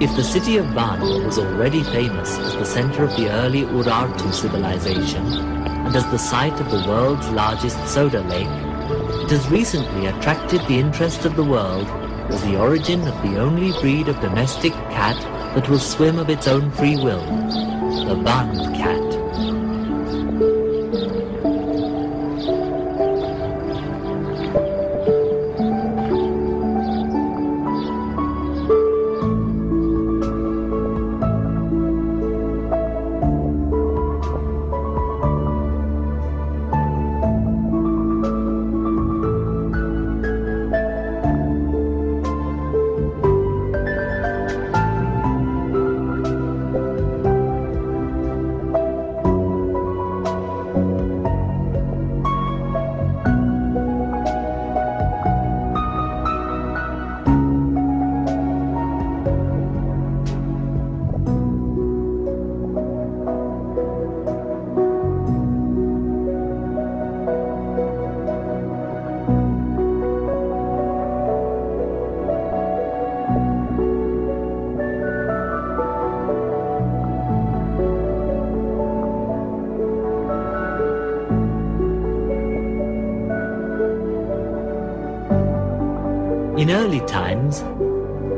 If the city of Van was already famous as the center of the early Urartu civilization and as the site of the world's largest soda lake, it has recently attracted the interest of the world as the origin of the only breed of domestic cat that will swim of its own free will, the Van cat. In early times,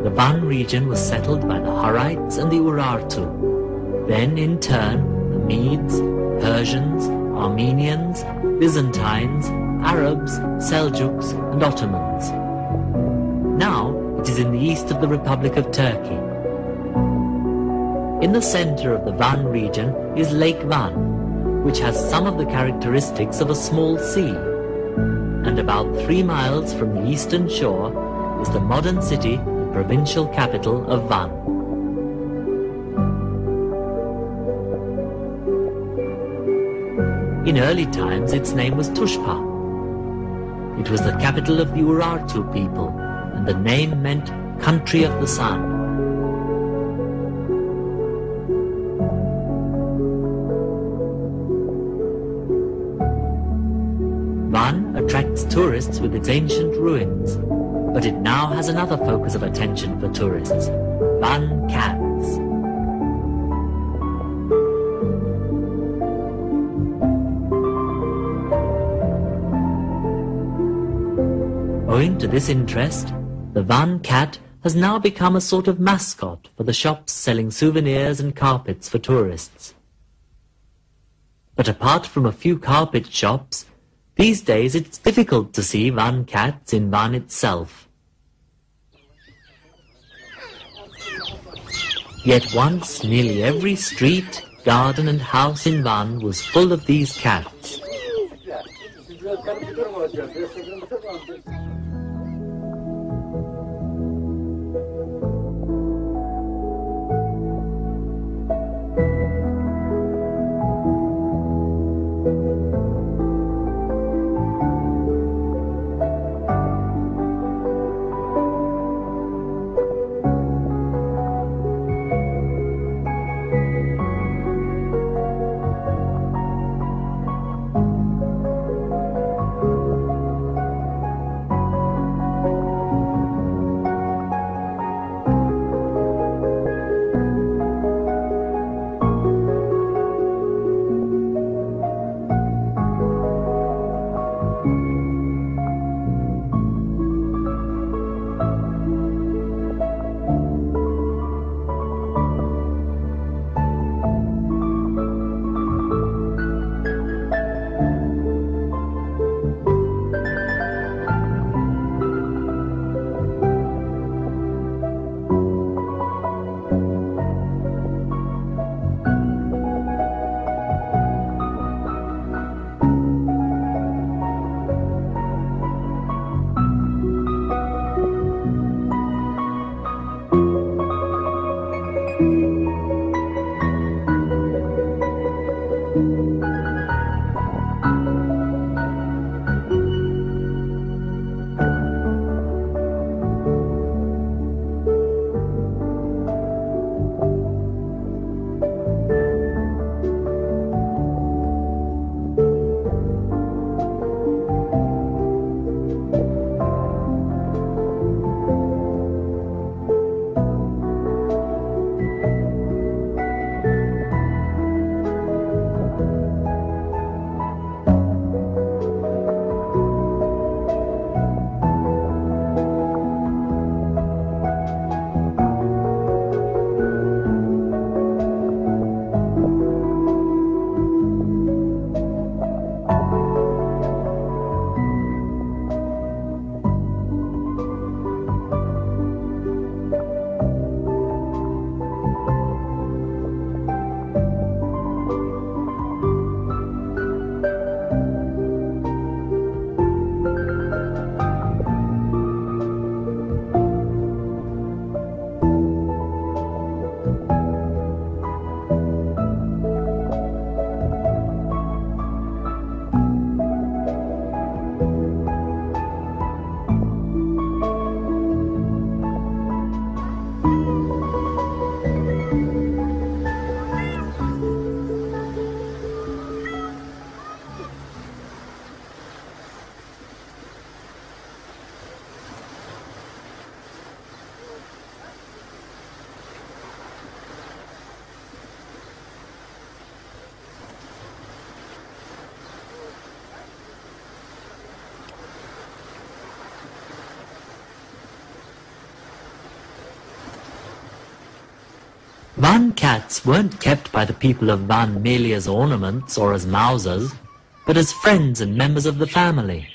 the Van region was settled by the Hurrites and the Urartu. Then, in turn, the Medes, Persians, Armenians, Byzantines, Arabs, Seljuks, and Ottomans. Now, it is in the east of the Republic of Turkey. In the center of the Van region is Lake Van, which has some of the characteristics of a small sea. And about 3 miles from the eastern shore is the modern city and provincial capital of Van. In early times, its name was Tushpa. It was the capital of the Urartu people, and the name meant country of the sun. Van attracts tourists with its ancient ruins, but it now has another focus of attention for tourists, Van cats. Owing to this interest, the Van cat has now become a sort of mascot for the shops selling souvenirs and carpets for tourists. But apart from a few carpet shops, these days it's difficult to see Van cats in Van itself. Yet once nearly every street, garden and house in Van was full of these cats. Van cats weren't kept by the people of Van merely as ornaments or as mousers, but as friends and members of the family.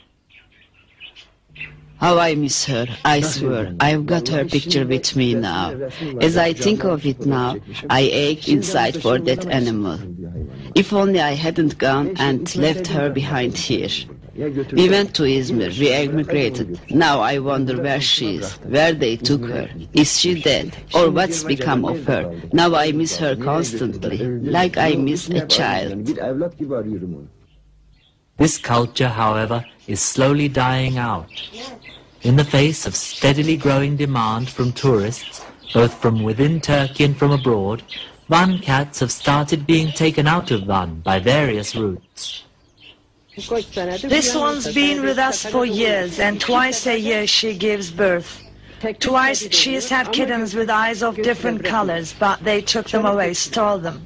How I miss her, I swear. I've got her picture with me now. As I think of it now, I ache inside for that animal. If only I hadn't gone and left her behind here. We went to Izmir, we emigrated. Now I wonder where she is, where they took her. Is she dead? Or what's become of her? Now I miss her constantly, like I miss a child. This culture, however, is slowly dying out. In the face of steadily growing demand from tourists, both from within Turkey and from abroad, Van cats have started being taken out of Van by various routes. This one's been with us for years, and twice a year she gives birth. Twice she has had kittens with eyes of different colors, but they took them away, stole them.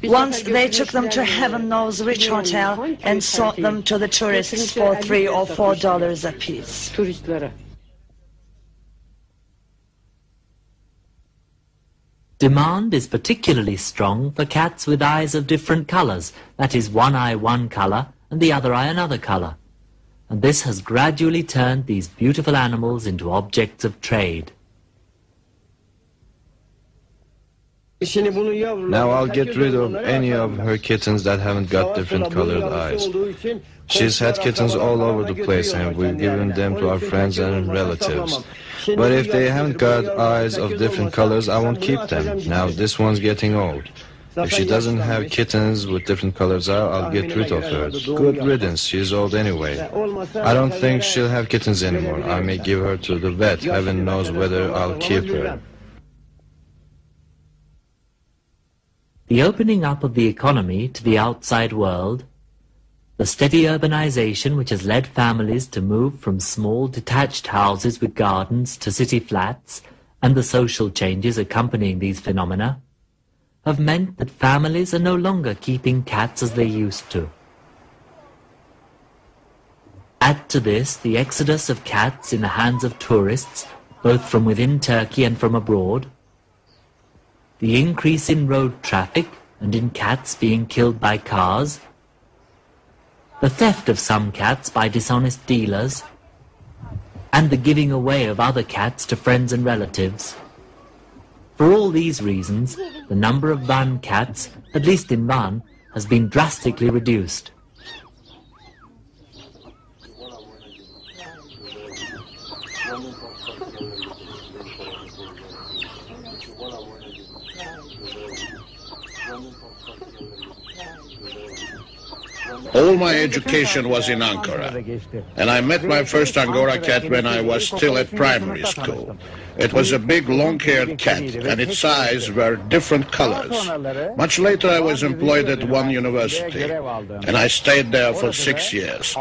Once they took them to heaven knows which hotel and sold them to the tourists for $3 or $4 apiece. Demand is particularly strong for cats with eyes of different colors, that is, one eye one color and the other eye another color. And this has gradually turned these beautiful animals into objects of trade. Now I'll get rid of any of her kittens that haven't got different colored eyes. She's had kittens all over the place and we've given them to our friends and relatives. But if they haven't got eyes of different colors, I won't keep them. Now this one's getting old. If she doesn't have kittens with different colors, I'll get rid of her. Good riddance, she's old anyway. I don't think she'll have kittens anymore. I may give her to the vet. Heaven knows whether I'll keep her. The opening up of the economy to the outside world, the steady urbanization which has led families to move from small detached houses with gardens to city flats, and the social changes accompanying these phenomena, have meant that families are no longer keeping cats as they used to. Add to this the exodus of cats in the hands of tourists, both from within Turkey and from abroad, the increase in road traffic and in cats being killed by cars, the theft of some cats by dishonest dealers, and the giving away of other cats to friends and relatives. For all these reasons, the number of Van cats, at least in Van, has been drastically reduced. All my education was in Ankara, and I met my first Angora cat when I was still at primary school. It was a big long-haired cat, and its eyes were different colors. Much later I was employed at one university, and I stayed there for 6 years.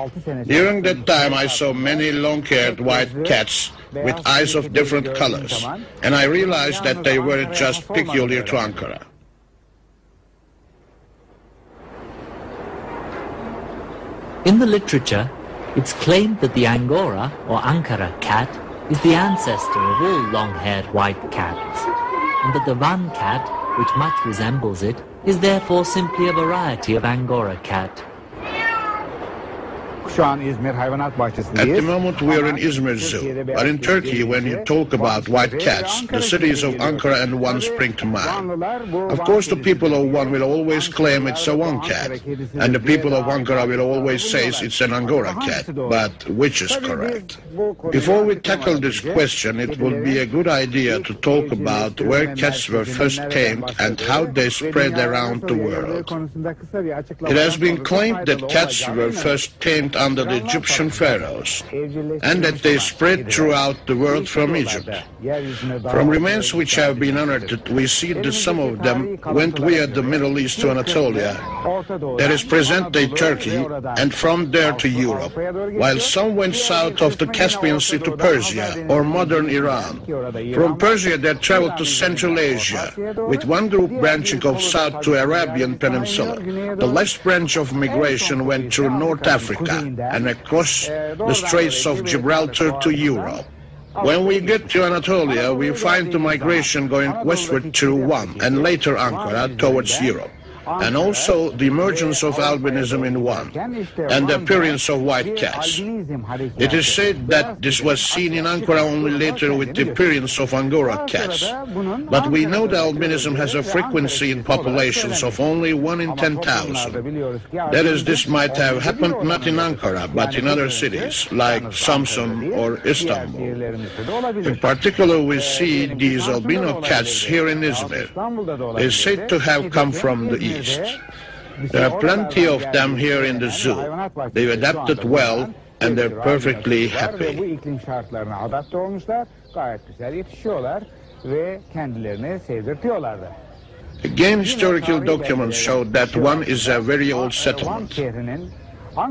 During that time I saw many long-haired white cats with eyes of different colors, and I realized that they weren't just peculiar to Ankara. In the literature, it's claimed that the Angora or Ankara cat is the ancestor of all long-haired white cats, and that the Van cat, which much resembles it, is therefore simply a variety of Angora cat. At the moment we are in Izmir Zoo, but in Turkey when you talk about white cats, the cities of Ankara and Van spring to mind. Of course the people of Van will always claim it's a Van cat, and the people of Ankara will always say it's an Angora cat, but which is correct? Before we tackle this question, it would be a good idea to talk about where cats were first tamed and how they spread around the world. It has been claimed that cats were first tamed under the Egyptian pharaohs, and that they spread throughout the world from Egypt. From remains which have been unearthed, we see that some of them went via the Middle East to Anatolia, that is present-day Turkey, and from there to Europe, while some went south of the Caspian Sea to Persia, or modern Iran. From Persia they traveled to Central Asia, with one group branching off south to Arabian Peninsula. The last branch of migration went through North Africa, and across the Straits of Gibraltar to Europe. When we get to Anatolia, we find the migration going westward through Van and later Ankara towards Europe, and also the emergence of albinism in Van and the appearance of white cats. It is said that this was seen in Ankara only later with the appearance of Angora cats, but we know that albinism has a frequency in populations of only 1 in 10,000. That is, this might have happened not in Ankara, but in other cities, like Samsun or Istanbul. In particular, we see these albino cats here in Izmir. They are said to have come from the east. There are plenty of them here in the zoo. They've adapted well and they're perfectly happy. Again, historical documents show that one is a very old settlement. It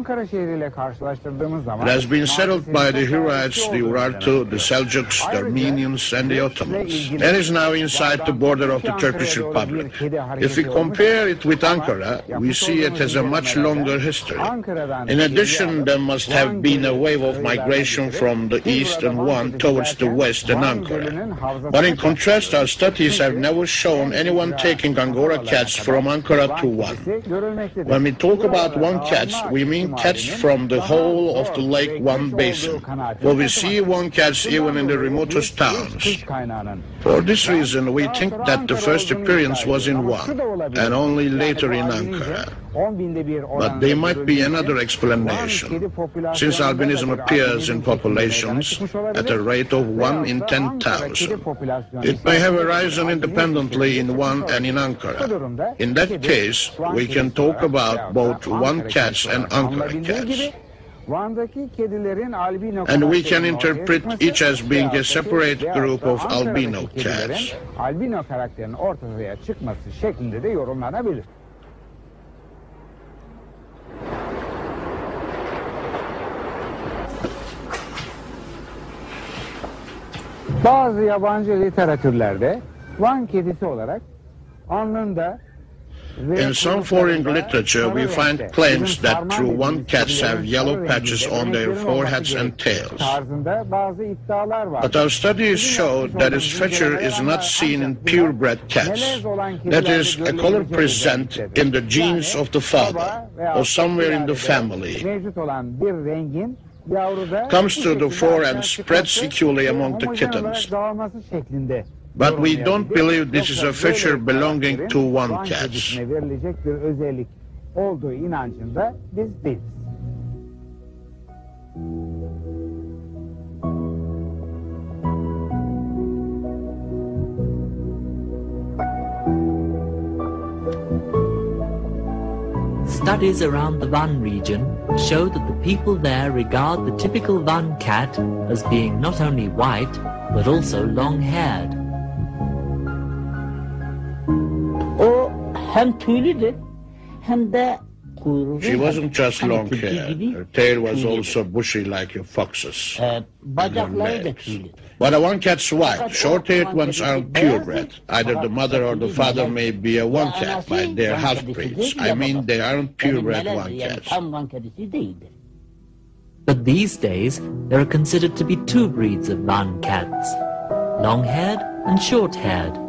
has been settled by the Hurrites, the Urartu, the Seljuks, the Armenians, and the Ottomans, and is now inside the border of the Turkish Republic. If we compare it with Ankara, we see it has a much longer history. In addition, there must have been a wave of migration from the east and Van towards the west and Ankara. But in contrast, our studies have never shown anyone taking Angora cats from Ankara to Van. When we talk about Van cats, we mean cats from the whole of the Lake Van basin, for we see Van cats even in the remotest towns. For this reason, we think that the first appearance was in Van, and only later in Ankara. But there might be another explanation. Since albinism appears in populations at a rate of 1 in 10,000, it may have arisen independently in Van and in Ankara. In that case, we can talk about both Van cats and Ankara cats. And we can interpret each as being a separate group of albino cats. Bazı yabancı literatürlerde Van kedisi olarak alnında In some foreign literature, we find claims that true Van cats have yellow patches on their foreheads and tails. But our studies show that this feature is not seen in purebred cats. That is, a color present in the genes of the father or somewhere in the family comes to the fore and spreads equally among the kittens. But we don't believe this is a feature belonging to Van cats. Studies around the Van region show that the people there regard the typical Van cat as being not only white, but also long-haired. O hem tüylüdü hem de kuyruğu. She wasn't just long-haired. Her tail was also bushy like a fox's. Bacakları da tüylü. But a Van cat's white. Short-haired ones aren't purebred. Either the mother or the father may be a Van cat by their half-breeds. I mean, they aren't purebred Van cats. Tam Van kedisi değildir. But these days, there are considered to be two breeds of Van cats, long-haired and short-haired.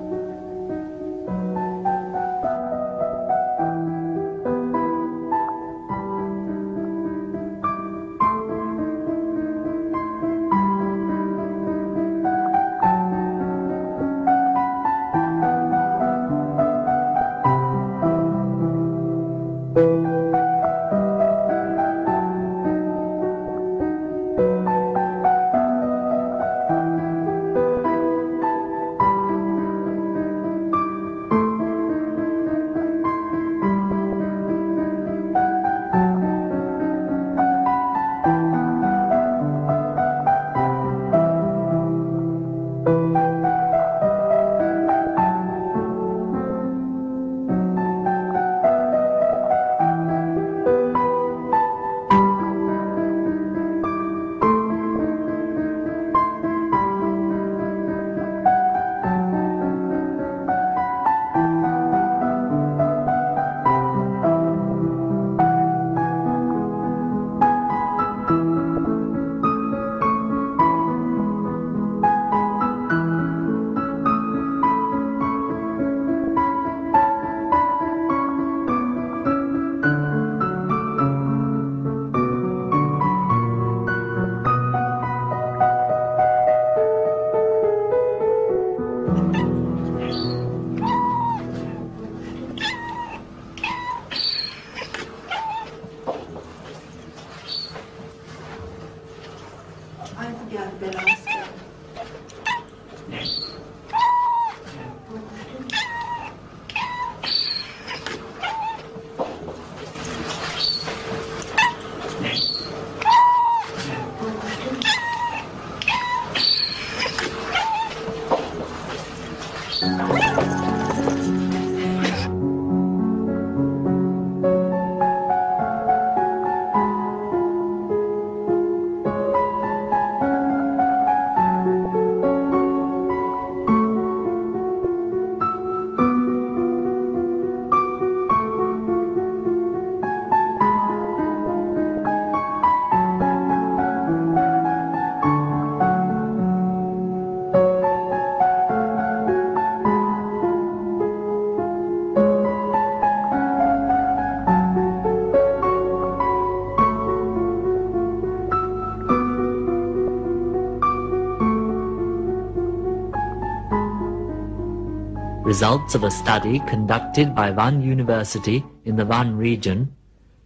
results of a study conducted by Van University in the Van region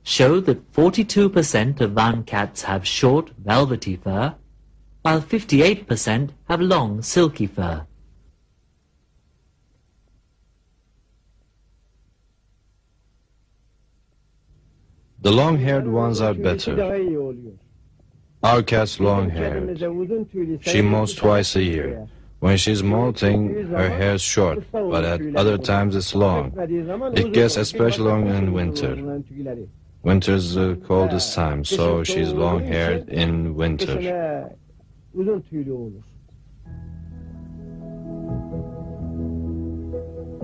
show that 42% of Van cats have short, velvety fur, while 58% have long, silky fur. The long-haired ones are better. Our cat's long-haired. She mows twice a year. When she's molting, her hair's short, but at other times it's long. It gets especially long in winter. Winter's the coldest time, so she's long-haired in winter.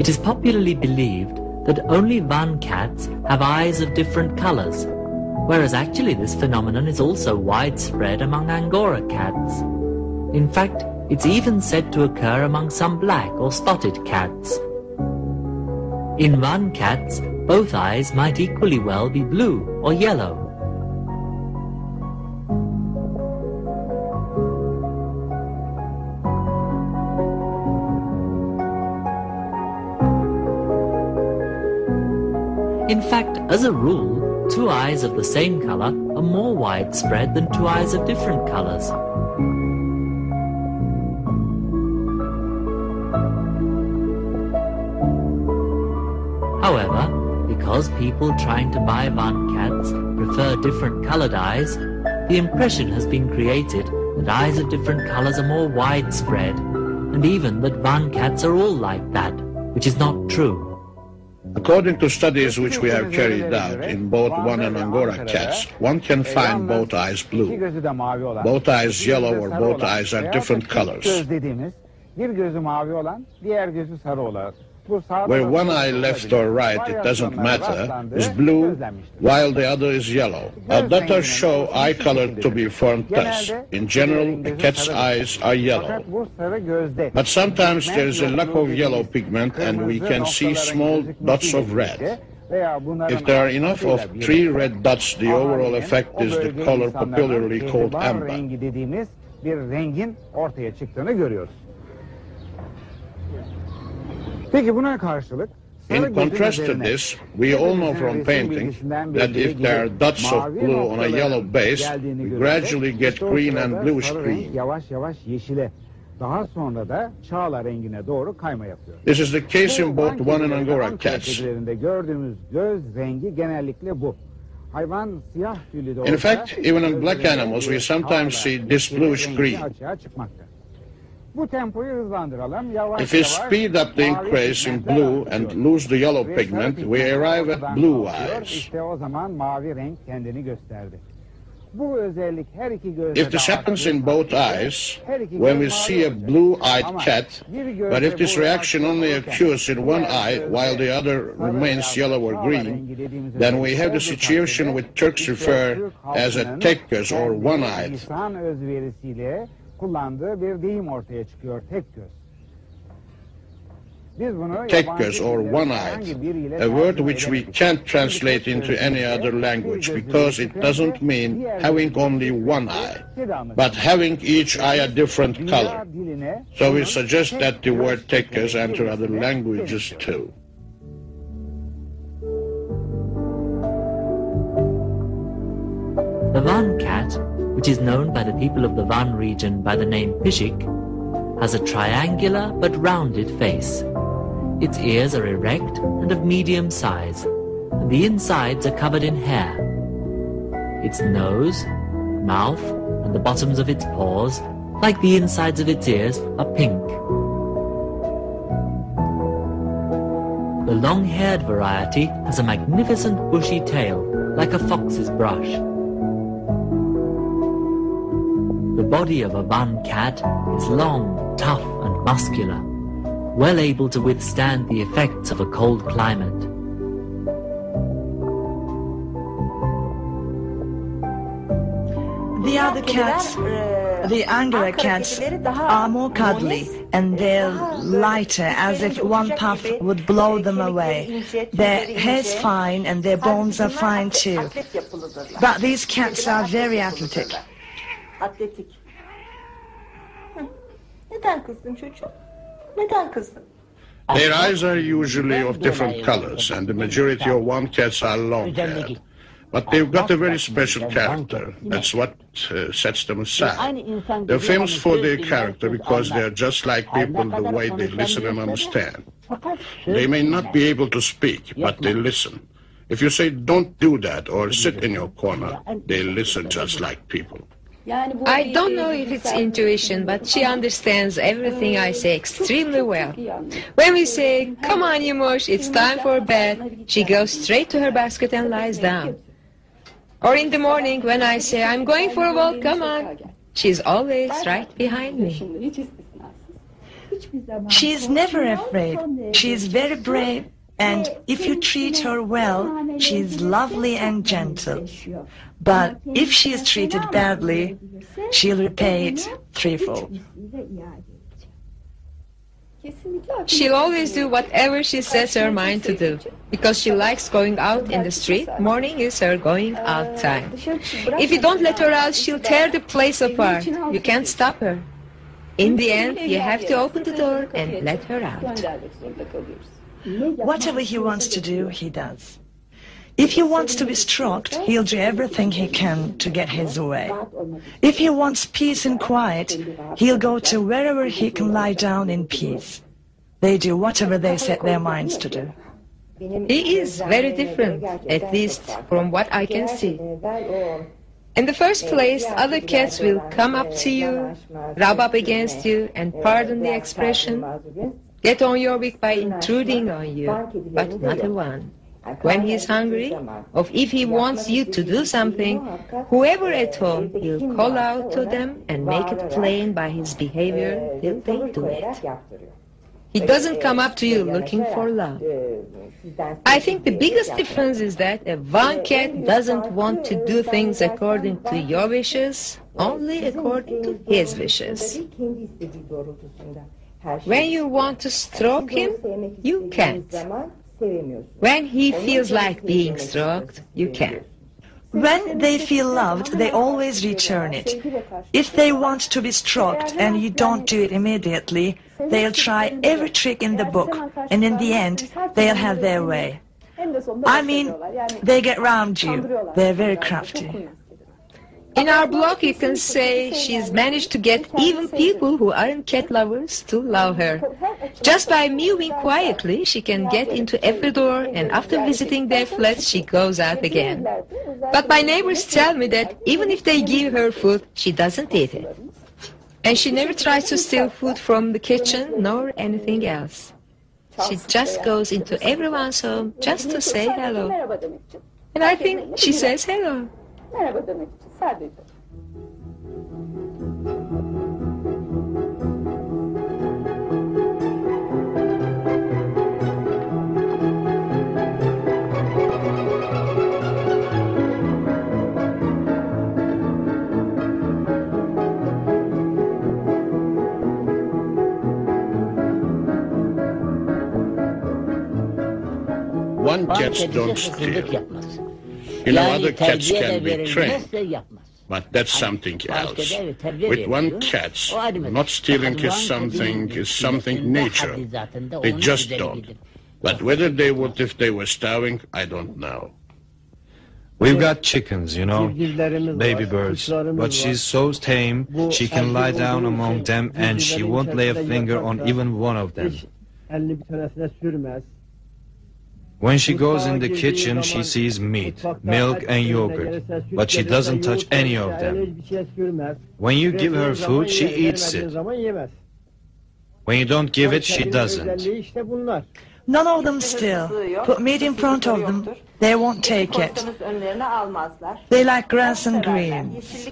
It is popularly believed that only Van cats have eyes of different colors, whereas actually this phenomenon is also widespread among Angora cats. In fact, it's even said to occur among some black or spotted cats. In Van cats, both eyes might equally well be blue or yellow. In fact, as a rule, two eyes of the same color are more widespread than two eyes of different colors. However, because people trying to buy Van cats prefer different colored eyes, the impression has been created that eyes of different colors are more widespread, and even that Van cats are all like that, which is not true. According to studies which we have carried out in both Van and Angora cats, one can find both eyes blue, both eyes yellow, or both eyes are different colors. Where one eye left or right, it doesn't matter, is blue, while the other is yellow. Our data show eye color to be formed thus. In general, a cat's eyes are yellow. But sometimes there is a lack of yellow pigment and we can see small dots of red. If there are enough of 3 red dots, the overall effect is the color popularly called amber. In contrast to this, we all know from painting that if there are dots of blue on a yellow base, we gradually get green and bluish green. This is the case in both Van and Angora cats. In fact, even in black animals, we sometimes see this bluish green. If we speed up the increase in blue and lose the yellow pigment, we arrive at blue eyes. If this happens in both eyes, when we see a blue-eyed cat, but if this reaction only occurs in one eye while the other remains yellow or green, then we have the situation which Turks refer as a tek göz or one-eyed. Tek göz or one-eyed, a word which we can't translate into any other language because it doesn't mean having only one eye, but having each eye a different color. So we suggest that the word tek göz enter other languages too. The Van cat, which is known by the people of the Van region by the name pishik, has a triangular but rounded face. Its ears are erect and of medium size, and the insides are covered in hair. Its nose, mouth, and the bottoms of its paws, like the insides of its ears, are pink. The long-haired variety has a magnificent bushy tail, like a fox's brush. The body of a Van cat is long, tough, and muscular, well able to withstand the effects of a cold climate. The other cats, the Angora cats, are more cuddly and they're lighter, as if one puff would blow them away. Their hair's fine and their bones are fine too. But these cats are very athletic. Atletik. Neden kızdın çocuğum? Neden kızdın? Their eyes are usually of different colors, and the majority of one cats are long-haired. But they've got a very special character. That's what sets them aside. They're famous for their character because they're just like people the way they listen and understand. They may not be able to speak, but they listen. If you say, don't do that, or sit in your corner, they listen just like people. I don't know if it's intuition, but she understands everything I say extremely well. When we say, come on, Yumush, it's time for bed, she goes straight to her basket and lies down. Or in the morning, when I say, I'm going for a walk, come on, she's always right behind me. She's never afraid. She's very brave, and if you treat her well, she's lovely and gentle. But if she is treated badly, she'll repay it threefold. She'll always do whatever she sets her mind to do, because she likes going out in the street. Morning is her going out time. If you don't let her out, she'll tear the place apart. You can't stop her. In the end, you have to open the door and let her out. Whatever he wants to do, he does. If he wants to be stroked, he'll do everything he can to get his way. If he wants peace and quiet, he'll go to wherever he can lie down in peace. They do whatever they set their minds to do. He is very different, at least from what I can see. In the first place, other cats will come up to you, rub up against you, and pardon the expression, get on your wick by intruding on you, but not a one. When he is hungry, or if he wants you to do something, whoever at home, he'll call out to them and make it plain by his behavior till they do it. He doesn't come up to you looking for love. I think the biggest difference is that a one cat doesn't want to do things according to your wishes, only according to his wishes. When you want to stroke him, you can't. When he feels like being stroked, you can. When they feel loved, they always return it. If they want to be stroked and you don't do it immediately, they'll try every trick in the book, and in the end, they'll have their way. I mean, they get round you. They're very crafty. In our blog, you can say she's managed to get even people who aren't cat lovers to love her. Just by mewing quietly, she can get into every door, and after visiting their flats, she goes out again. But my neighbors tell me that even if they give her food, she doesn't eat it. And she never tries to steal food from the kitchen, nor anything else. She just goes into everyone's home just to say hello. And I think she says hello. Merhaba demek için sadece. One cats don't steal. You know, other cats can be trained, but that's something else. With one cat, not stealing is something natural. They just don't. But whether they would if they were starving, I don't know. We've got chickens, you know, baby birds, but she's so tame, she can lie down among them and she won't lay a finger on even one of them. When she goes in the kitchen, she sees meat, milk and yogurt, but she doesn't touch any of them. When you give her food, she eats it. When you don't give it, she doesn't. None of them steal. Put meat in front of them, they won't take it. They like grass and greens.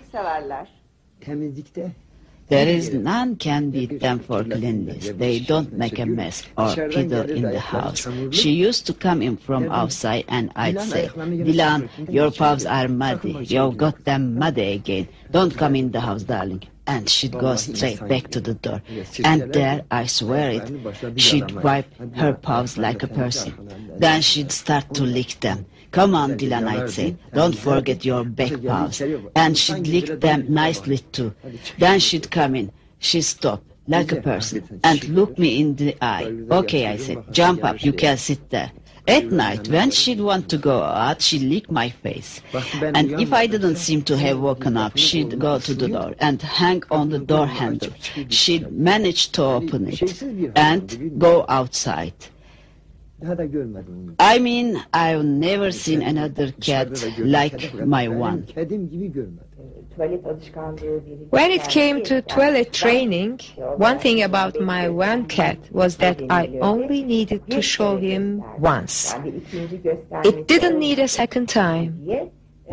There is none can beat them for cleanliness. They don't make a mess or fiddle in the house. She used to come in from outside and I'd say, Dilan, your paws are muddy. You've got them muddy again. Don't come in the house, darling. And she'd go straight back to the door. And there, I swear it, she'd wipe her paws like a person. Then she'd start to lick them. Come on, Dilan, I'd say, don't forget your back paws. And she'd lick them nicely too. Then she'd come in. She'd stop. like a person, and looked me in the eye. Okay, I said, jump up, you can sit there. At night, when she'd want to go out, she'd lick my face. And if I didn't seem to have woken up, she'd go to the door and hang on the door handle. She'd manage to open it and go outside. I mean, I've never seen another cat like my one. When it came to toilet training, one thing about my one cat was that I only needed to show him once. It didn't need a second time.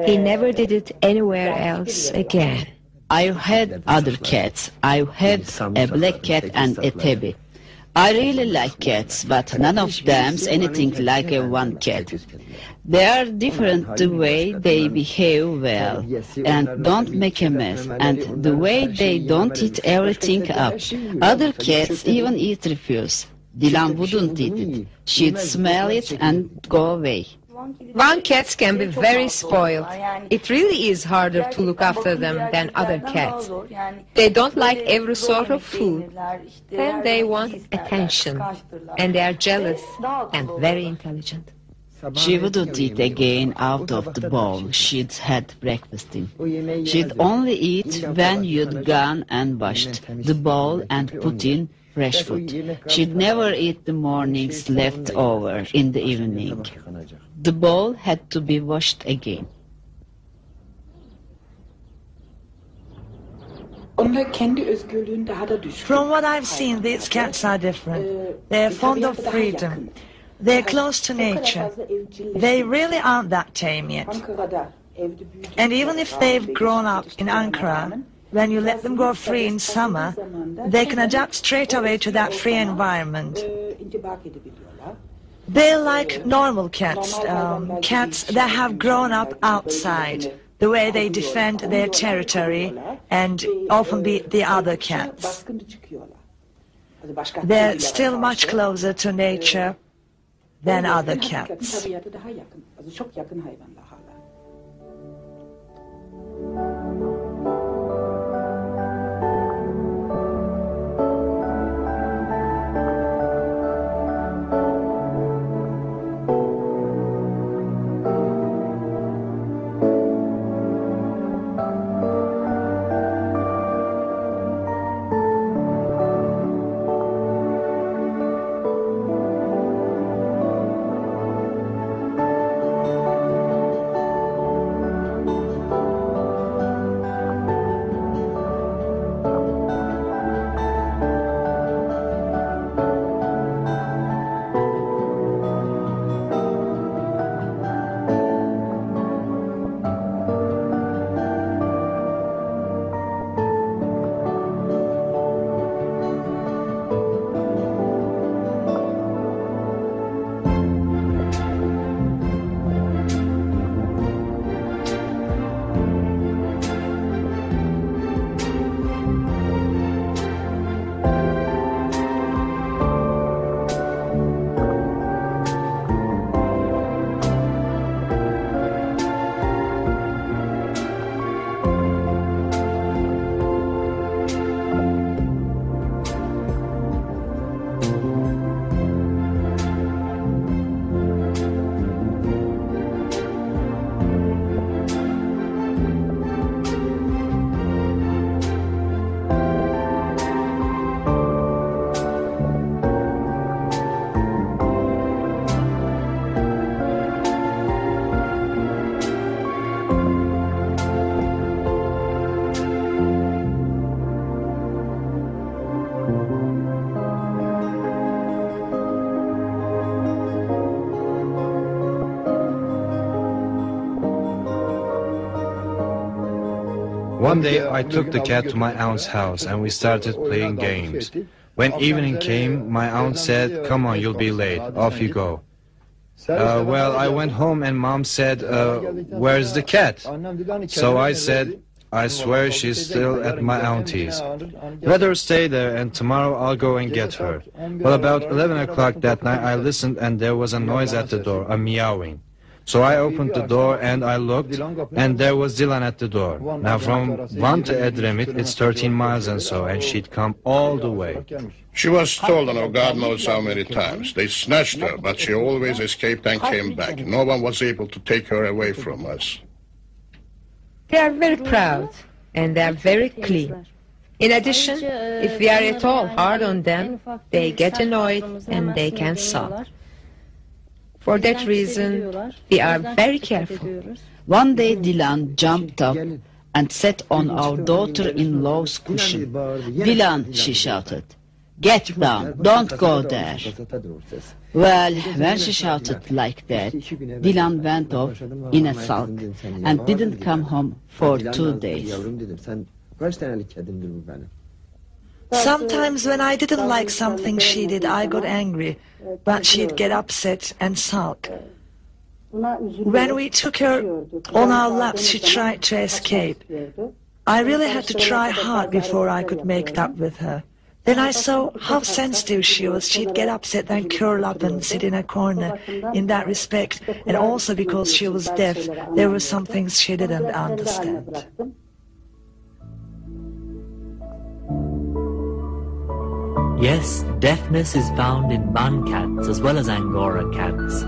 He never did it anywhere else again. I've had other cats. I've had a black cat and a tabby. I really like cats, but none of them's anything like a one cat. They are different the way they behave well and don't make a mess, and the way they don't eat everything up. Other cats even eat refuse. Dilan wouldn't eat it. She'd smell it and go away. One cats can be very spoiled. It really is harder to look after them than other cats. They don't like every sort of food, and they want attention, and they are jealous and very intelligent. She wouldn't eat again out of the bowl she'd had breakfast in. She'd only eat when you'd gone and washed the bowl and put in fresh food. She'd never eat the morning's leftover in the evening. The bowl had to be washed again. From what I've seen, these cats are different. They're fond of freedom. They're close to nature. They really aren't that tame yet. And even if they've grown up in Ankara, when you let them go free in summer, they can adapt straight away to that free environment. They're like normal cats, cats that have grown up outside, the way they defend their territory and often beat the other cats. They're still much closer to nature than other cats. One day I took the cat to my aunt's house and we started playing games. When evening came, my aunt said, "Come on, you'll be late. Off you go." Well, I went home and Mom said, "Where's the cat?" So I said, "I swear she's still at my auntie's. Let her stay there and tomorrow I'll go and get her." Well, about 11 o'clock that night I listened and there was a noise at the door, a meowing. So I opened the door and I looked, and there was Dilan at the door. Now from Van to Edremit, it's 13 miles and so, and she'd come all the way. She was stolen, oh God knows how many times. They snatched her, but she always escaped and came back. No one was able to take her away from us. They are very proud, and they are very clean. In addition, if we are at all hard on them, they get annoyed and they can sulk. For that reason, we are very careful. One day Dilan jumped up and sat on our daughter-in-law's cushion. Dilan, she shouted, "Get down, don't go there." Well, when she shouted like that, Dilan went off in a sulk and didn't come home for 2 days. Sometimes when I didn't like something she did, I got angry, but she'd get upset and sulk. When we took her on our laps, she tried to escape. I really had to try hard before I could make up with her. Then I saw how sensitive she was. She'd get upset and curl up and sit in a corner. In that respect, and also because she was deaf, there were some things she didn't understand. Yes, deafness is found in Van cats as well as Angora cats.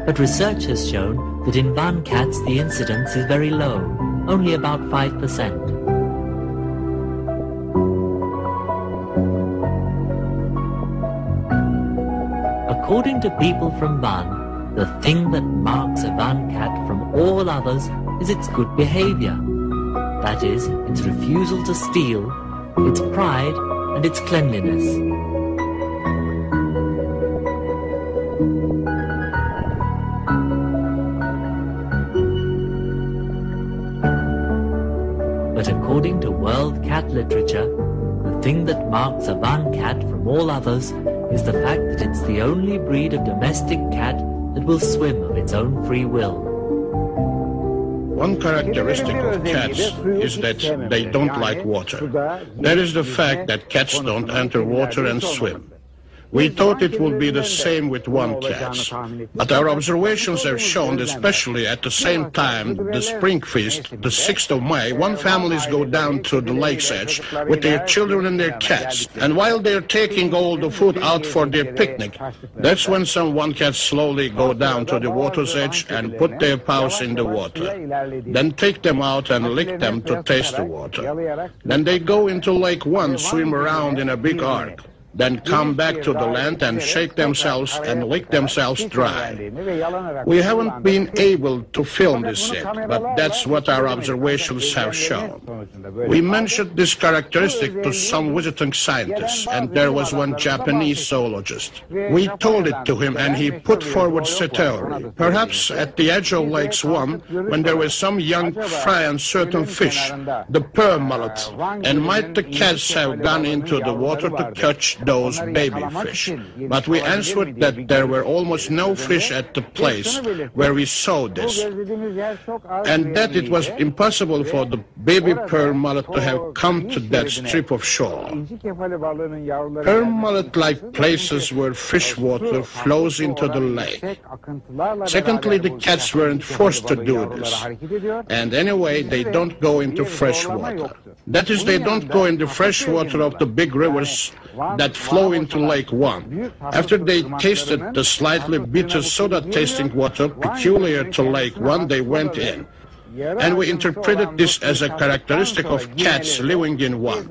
But research has shown that in Van cats the incidence is very low, only about 5%. According to people from Van, the thing that marks a Van cat from all others is its good behavior. That is, its refusal to steal, its pride, and its cleanliness. But according to world cat literature, the thing that marks a Van cat from all others is the fact that it's the only breed of domestic cat that will swim of its own free will. One characteristic of cats is that they don't like water. That is the fact that cats don't enter water and swim. We thought it would be the same with Van cats, but our observations have shown, especially at the same time, the spring feast, the 6th of May, one families go down to the lake's edge with their children and their cats, and while they're taking all the food out for their picnic, that's when some Van cats slowly go down to the water's edge and put their paws in the water, then take them out and lick them to taste the water. Then they go into Lake Van, swim around in a big arc, then come back to the land and shake themselves and lick themselves dry. We haven't been able to film this yet, but that's what our observations have shown. We mentioned this characteristic to some visiting scientists, and there was one Japanese zoologist. We told it to him, and he put forward a theory. Perhaps at the edge of Lake Van, when there was some young fry and certain fish, the pearl mullet, and might the cats have gone into the water to catch those baby fish. But we answered that there were almost no fish at the place where we saw this, and that it was impossible for the baby pearl mullet to have come to that strip of shore. Pearl mullet-like places where fish water flows into the lake. Secondly, the cats weren't forced to do this, and anyway, they don't go into fresh water. That is, they don't go in the fresh water of the big rivers that flow into Lake Van. After they tasted the slightly bitter soda-tasting water peculiar to Lake Van, they went in. And we interpreted this as a characteristic of cats living in Van.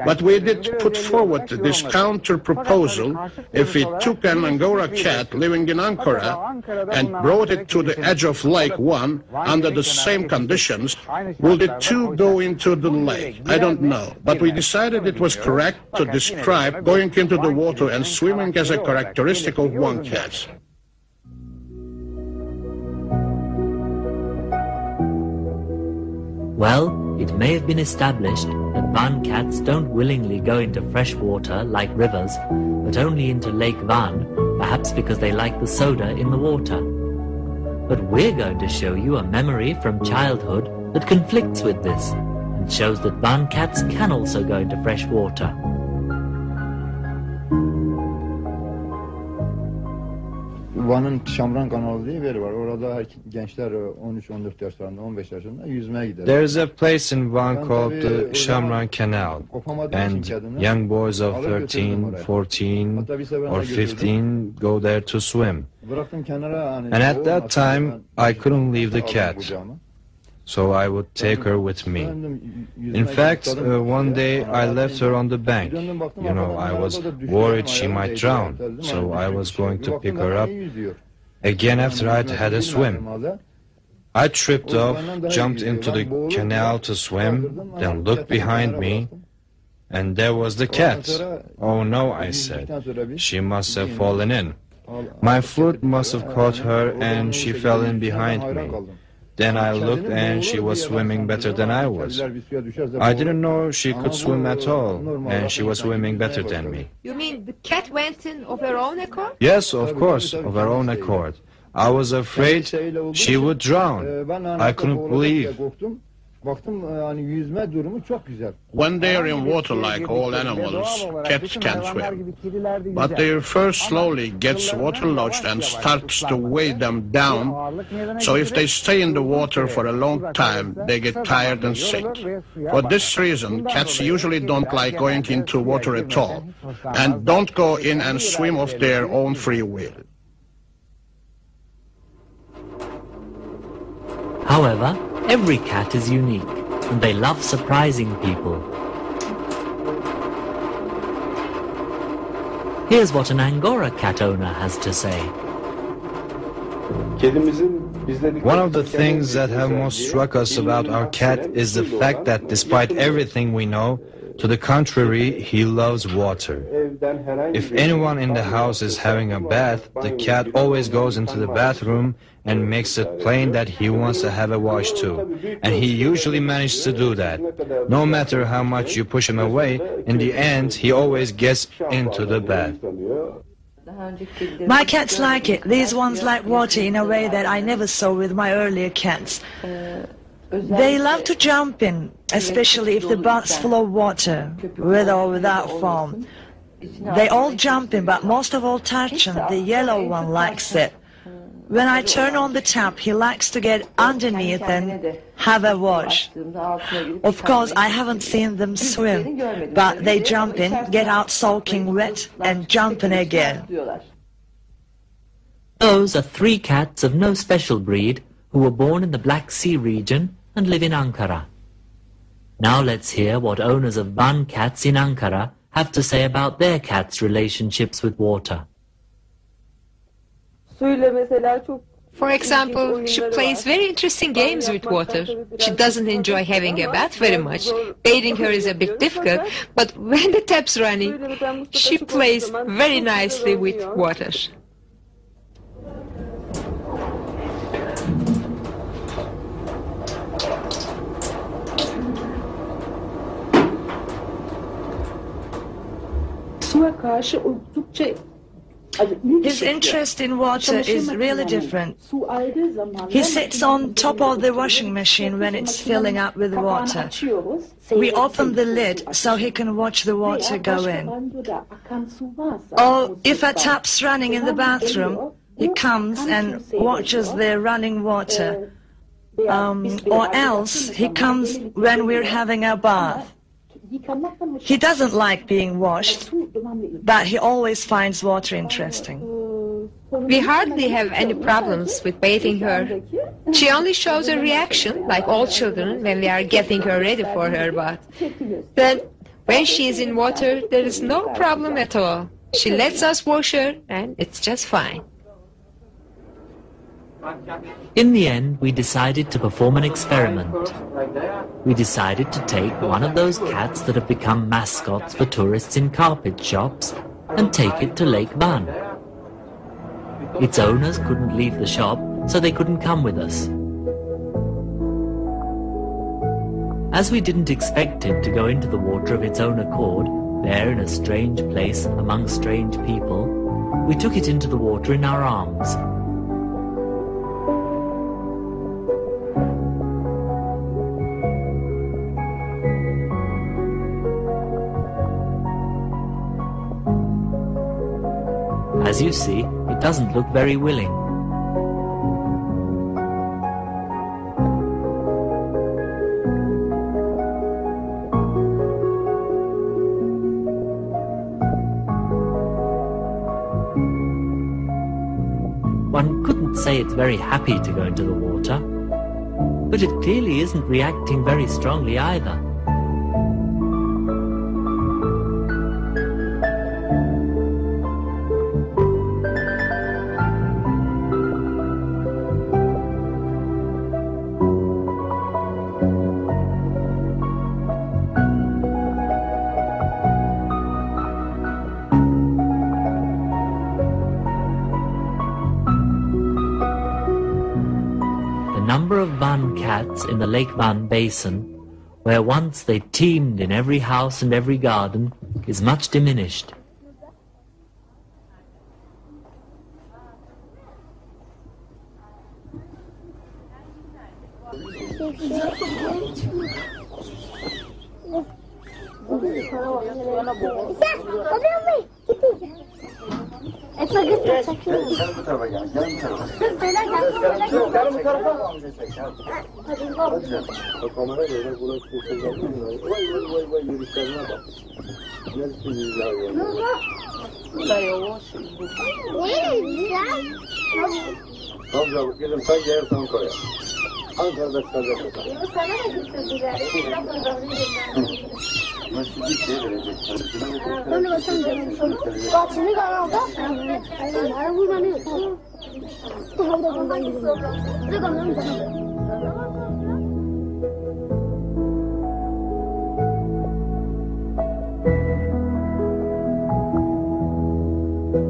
But we did put forward this counter-proposal: if we took an Angora cat living in Ankara and brought it to the edge of Lake Van under the same conditions, will the two go into the lake? I don't know. But we decided it was correct to describe going into the water and swimming as a characteristic of Van cats. Well, it may have been established that Van cats don't willingly go into fresh water like rivers, but only into Lake Van, perhaps because they like the soda in the water. But we're going to show you a memory from childhood that conflicts with this, and shows that Van cats can also go into fresh water. Van'ın Şamran kanalı diye bir yer var. Orada gençler 13-14 yaşlarında, 15 yaşında yüzmeye gider. There's a place in Van called the Shamran Canal, and young boys of 13, 14, or 15 go there to swim. And at that time, I couldn't leave the cat, so I would take her with me. In fact, one day I left her on the bank. You know, I was worried she might drown, so I was going to pick her up again after I'd had a swim. I tripped off, jumped into the canal to swim, then looked behind me, and there was the cat. Oh no, I said. She must have fallen in. My foot must have caught her and she fell in behind me. Then I looked and she was swimming better than I was. I didn't know she could swim at all, and she was swimming better than me. You mean the cat went in of her own accord? Yes, of course, of her own accord. I was afraid she would drown. I couldn't believe. When they are in water, like all animals, cats can swim. But their fur slowly gets waterlogged and starts to weigh them down. So if they stay in the water for a long time, they get tired and sick. For this reason, cats usually don't like going into water at all, and don't go in and swim of their own free will. However, every cat is unique, and they love surprising people. Here's what an Angora cat owner has to say. One of the things that have most struck us about our cat is the fact that despite everything we know, to the contrary, he loves water. If anyone in the house is having a bath, the cat always goes into the bathroom and makes it plain that he wants to have a wash too. And he usually manages to do that. No matter how much you push him away, in the end, he always gets into the bath. My cats like it. These ones like water in a way that I never saw with my earlier cats. They love to jump in, especially if the bath's full of water, with or without foam. They all jump in, but most of all Tarçın, the yellow one, likes it. When I turn on the tap, he likes to get underneath and have a wash. Of course, I haven't seen them swim, but they jump in, get out soaking wet, and jump in again. Those are 3 cats of no special breed who were born in the Black Sea region and live in Ankara. Now let's hear what owners of Van cats in Ankara have to say about their cats' relationships with water. For example, she plays very interesting games with water. She doesn't enjoy having a bath very much. Bathing her is a bit difficult, but when the tap's running, she plays very nicely with water. His interest in water is really different. He sits on top of the washing machine when it's filling up with water. We open the lid so he can watch the water go in. Or if a tap's running in the bathroom, he comes and watches the running water. Or else he comes when we're having a bath. He doesn't like being washed, but he always finds water interesting. We hardly have any problems with bathing her. She only shows a reaction, like all children, when we are getting her ready for her bath. Then, when she is in water, there is no problem at all. She lets us wash her, and it's just fine. In the end, we decided to perform an experiment. We decided to take one of those cats that have become mascots for tourists in carpet shops and take it to Lake Van. Its owners couldn't leave the shop, so they couldn't come with us. As we didn't expect it to go into the water of its own accord, there in a strange place among strange people, we took it into the water in our arms. As you see, it doesn't look very willing. One couldn't say it's very happy to go into the water, but it clearly isn't reacting very strongly either. The number of Van cats in the Lake Van basin, where once they teemed in every house and every garden, is much diminished.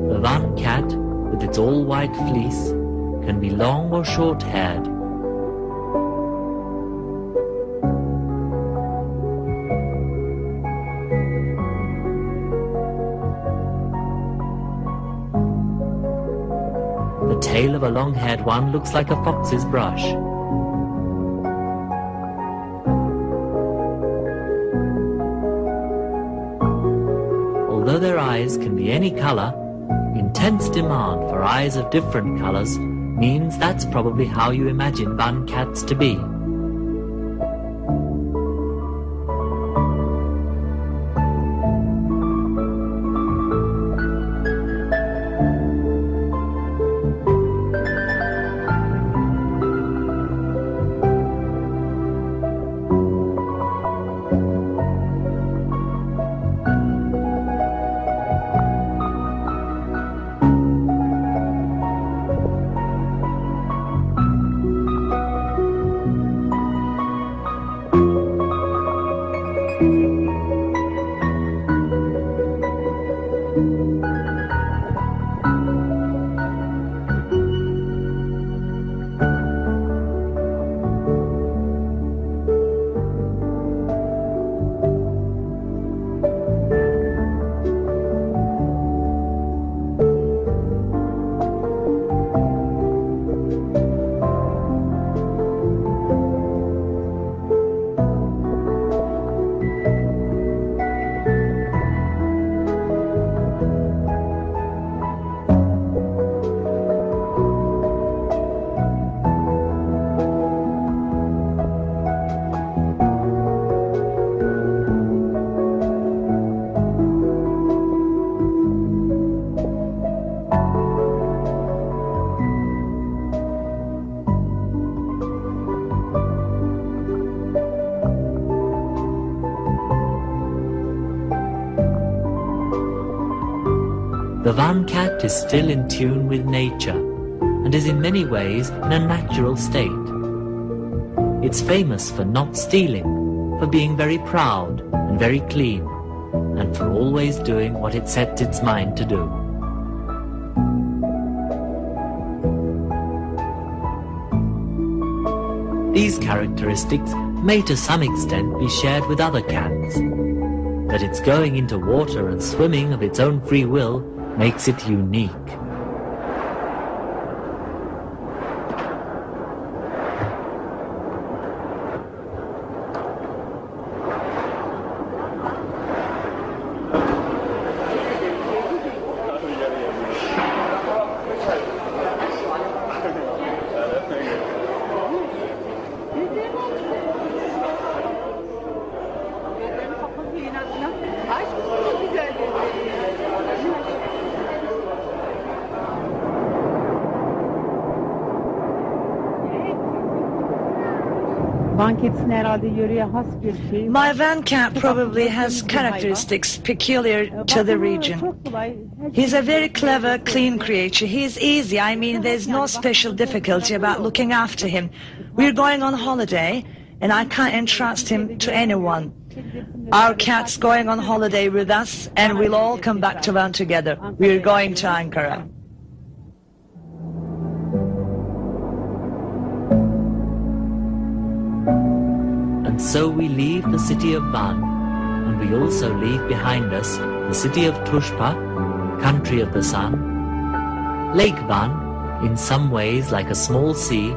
The Van cat, with its all-white fleece, can be long or short-haired. The tail of a long-haired one looks like a fox's brush. Although their eyes can be any color, intense demand for eyes of different colors means that's probably how you imagine Van cats to be. The Van cat is still in tune with nature and is in many ways in a natural state. It's famous for not stealing, for being very proud and very clean, and for always doing what it sets its mind to do. These characteristics may to some extent be shared with other cats. That it's going into water and swimming of its own free will makes it unique. My van cat probably has characteristics peculiar to the region. He's a very clever, clean creature. He's easy. I mean, there's no special difficulty about looking after him. We're going on holiday, and I can't entrust him to anyone. Our cat's going on holiday with us, and we'll all come back to Van together. We're going to Ankara. And so we leave the city of Van, and we also leave behind us the city of Tushpa, country of the sun, Lake Van, in some ways like a small sea,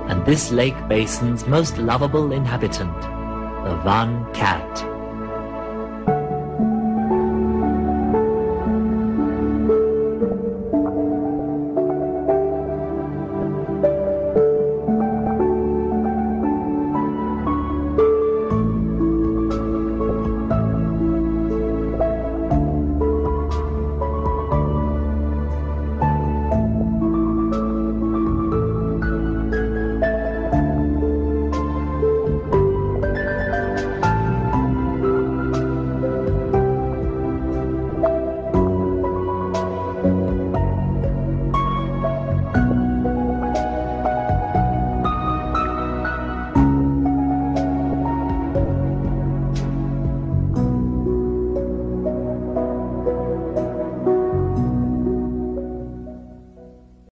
and this lake basin's most lovable inhabitant, the Van cat.